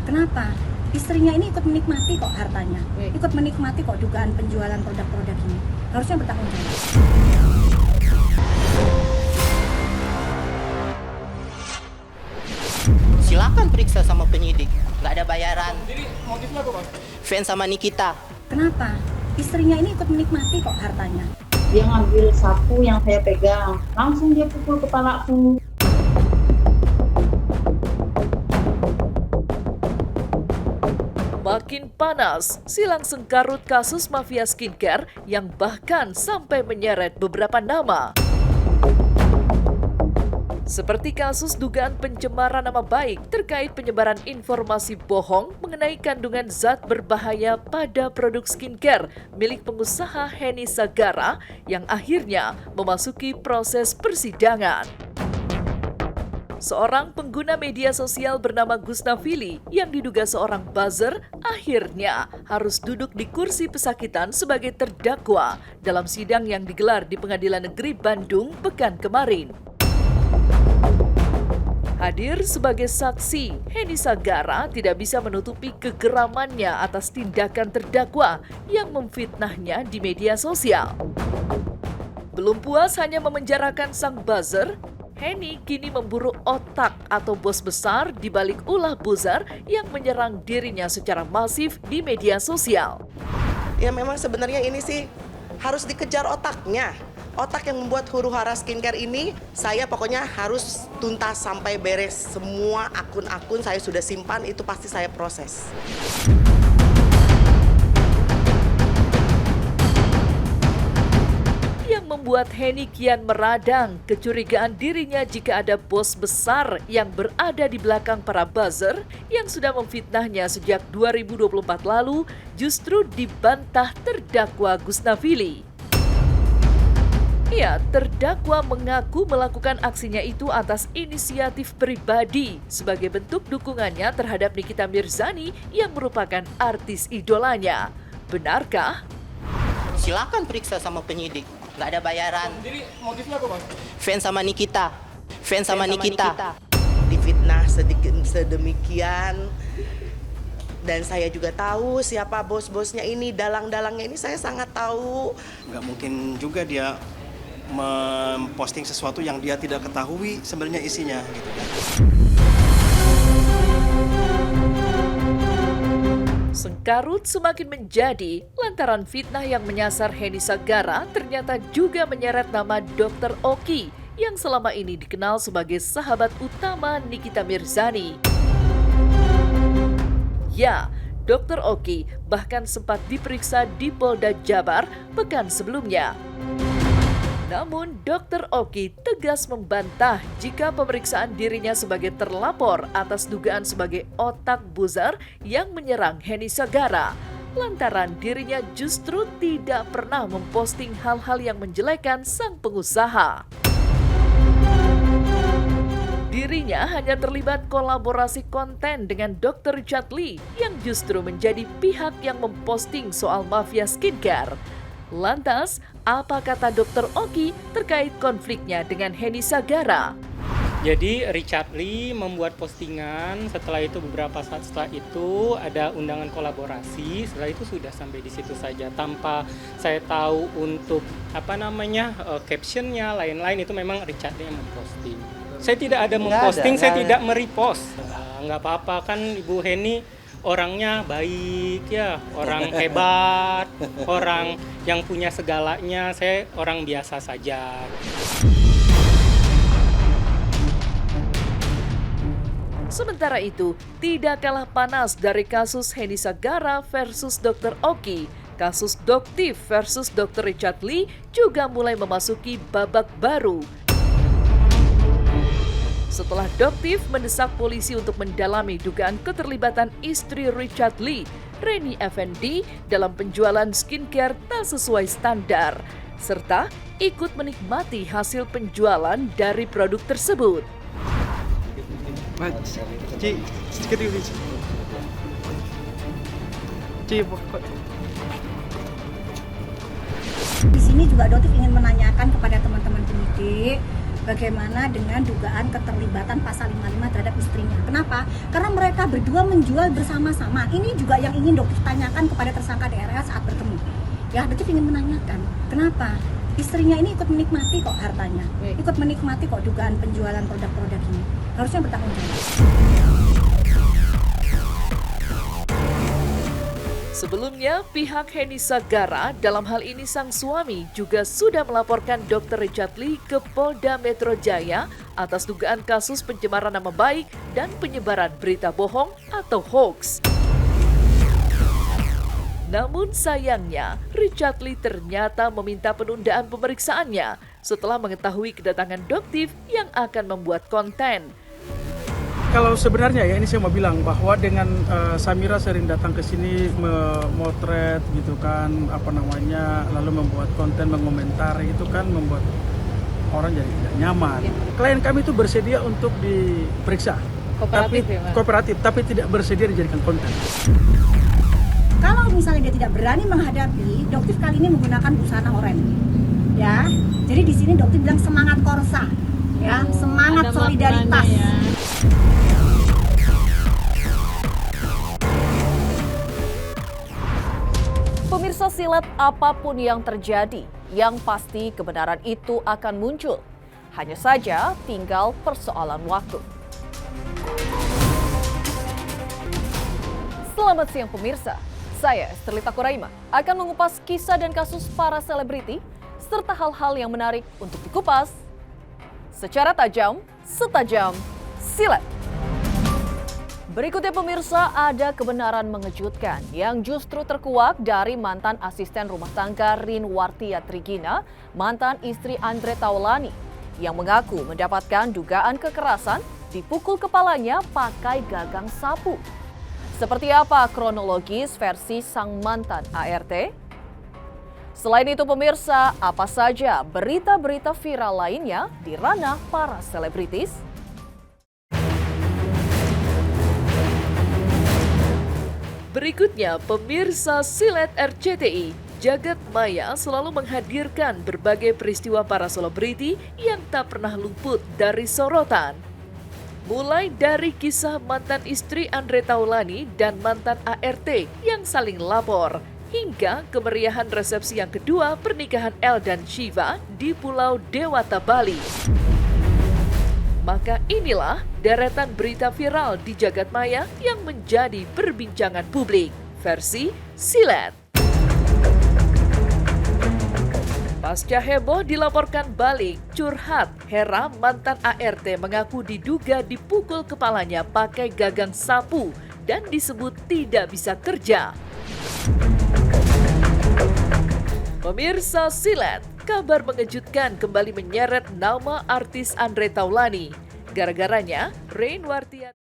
Kenapa? Istrinya ini ikut menikmati kok hartanya, ikut menikmati kok dugaan penjualan produk-produk ini. Harusnya bertanggung jawab. Silakan periksa sama penyidik, nggak ada bayaran. Jadi motifnya apa, Pak? Fans sama Nikita. Kenapa? Istrinya ini ikut menikmati kok hartanya. Dia ngambil sapu yang saya pegang, langsung dia pukul kepalaku. Makin panas, silang sengkarut kasus mafia skincare yang bahkan sampai menyeret beberapa nama. Seperti kasus dugaan pencemaran nama baik terkait penyebaran informasi bohong mengenai kandungan zat berbahaya pada produk skincare milik pengusaha Henny Sagara yang akhirnya memasuki proses persidangan. Seorang pengguna media sosial bernama Gustafili yang diduga seorang buzzer akhirnya harus duduk di kursi pesakitan sebagai terdakwa dalam sidang yang digelar di Pengadilan Negeri Bandung pekan kemarin. Hadir sebagai saksi, Henny Sagara tidak bisa menutupi kegeramannya atas tindakan terdakwa yang memfitnahnya di media sosial. Belum puas hanya memenjarakan sang buzzer, Henny kini memburu otak atau bos besar di balik ulah buzzer yang menyerang dirinya secara masif di media sosial. Ya memang sebenarnya ini sih harus dikejar otaknya. Otak yang membuat huru-hara skincare ini, saya pokoknya harus tuntas sampai beres. Semua akun-akun saya sudah simpan, itu pasti saya proses. Membuat Henny kian meradang kecurigaan dirinya jika ada bos besar yang berada di belakang para buzzer yang sudah memfitnahnya sejak 2024 lalu justru dibantah terdakwa Gustafili. Ya, terdakwa mengaku melakukan aksinya itu atas inisiatif pribadi sebagai bentuk dukungannya terhadap Nikita Mirzani yang merupakan artis idolanya. Benarkah? Silakan periksa sama penyidik, nggak ada bayaran. Jadi motifnya apa, Pak? Fans sama Nikita. Fans sama Nikita. Difitnah sedemikian. Dan saya juga tahu siapa bos-bosnya ini, dalang-dalangnya ini saya sangat tahu. Nggak mungkin juga dia memposting sesuatu yang dia tidak ketahui sebenarnya isinya gitu kan. Sengkarut semakin menjadi lantaran fitnah yang menyasar Henny Sagara ternyata juga menyeret nama Dr. Oki yang selama ini dikenal sebagai sahabat utama Nikita Mirzani. Ya, Dr. Oki bahkan sempat diperiksa di Polda Jabar pekan sebelumnya. Namun, Dr. Oki tegas membantah jika pemeriksaan dirinya sebagai terlapor atas dugaan sebagai otak buzzer yang menyerang Henny Sagara. Lantaran dirinya justru tidak pernah memposting hal-hal yang menjelekan sang pengusaha. Dirinya hanya terlibat kolaborasi konten dengan Dr. Richard Lee yang justru menjadi pihak yang memposting soal mafia skincare. Lantas, apa kata Dr. Oki terkait konfliknya dengan Henny Sagara? Jadi Richard Lee membuat postingan, setelah itu beberapa saat setelah itu ada undangan kolaborasi, setelah itu sudah sampai di situ saja tanpa saya tahu untuk captionnya lain-lain itu memang Richard Lee yang memposting. Saya tidak ada memposting, saya tidak merepost. Nggak apa-apa kan Ibu Henny orangnya baik ya, orang hebat, orang yang punya segalanya, saya orang biasa saja. Sementara itu, tidak kalah panas dari kasus Henny Sagara versus Dr. Oki, kasus Doktif versus Dr. Richard Lee juga mulai memasuki babak baru. Setelah Doktif mendesak polisi untuk mendalami dugaan keterlibatan istri Richard Lee, Reni Effendi, dalam penjualan skincare tak sesuai standar, serta ikut menikmati hasil penjualan dari produk tersebut. Sedikit dulu. Di sini juga Doktif ingin menanyakan kepada teman-teman penyidik bagaimana dengan dugaan keterlibatan pasal 55 terhadap istrinya. Kenapa? Karena mereka berdua menjual bersama-sama. Ini juga yang ingin dokter tanyakan kepada tersangka DRL saat bertemu. Ya, dokter ingin menanyakan, kenapa istrinya ini ikut menikmati kok hartanya, ikut menikmati kok dugaan penjualan produk-produk ini. Harusnya bertanggung jawab. Sebelumnya, pihak Henny Sagara, dalam hal ini sang suami, juga sudah melaporkan Dr. Richard Lee ke Polda Metro Jaya atas dugaan kasus pencemaran nama baik dan penyebaran berita bohong atau hoax. Namun sayangnya, Richard Lee ternyata meminta penundaan pemeriksaannya setelah mengetahui kedatangan Doktiv yang akan membuat konten. Kalau sebenarnya ya ini saya mau bilang bahwa dengan Samira sering datang ke sini memotret gitu kan, lalu membuat konten mengomentari, itu kan membuat orang jadi tidak nyaman. Klien kami itu bersedia untuk diperiksa, kooperatif, tapi tidak bersedia dijadikan konten. Kalau misalnya dia tidak berani menghadapi, Doktiv kali ini menggunakan busana oranye. Ya, jadi di sini Doktiv bilang semangat Korsa, ya, semangat solidaritas. Pemirsa Silet, apapun yang terjadi, yang pasti kebenaran itu akan muncul. Hanya saja tinggal persoalan waktu. Selamat siang pemirsa, saya Esterlita Kuraima akan mengupas kisah dan kasus para selebriti serta hal-hal yang menarik untuk dikupas secara tajam, setajam Silet. Berikutnya pemirsa, ada kebenaran mengejutkan yang justru terkuak dari mantan asisten rumah tangga Rin Wartia Trigina, mantan istri Andre Taulani, yang mengaku mendapatkan dugaan kekerasan dipukul kepalanya pakai gagang sapu. Seperti apa kronologis versi sang mantan ART? Selain itu pemirsa, apa saja berita-berita viral lainnya di ranah para selebritis? Berikutnya, pemirsa Silet RCTI, Jagat Maya selalu menghadirkan berbagai peristiwa para selebriti yang tak pernah luput dari sorotan. Mulai dari kisah mantan istri Andre Taulani dan mantan ART yang saling lapor, hingga kemeriahan resepsi yang kedua pernikahan El dan Shiva di Pulau Dewata, Bali. Maka inilah deretan berita viral di Jagat Maya yang menjadi perbincangan publik, versi Silet. Pasca heboh dilaporkan balik, curhat, Hera mantan ART mengaku diduga dipukul kepalanya pakai gagang sapu dan disebut tidak bisa kerja. Pemirsa Silet, kabar mengejutkan kembali menyeret nama artis Andre Taulani. Gara-garanya, Rin Wartia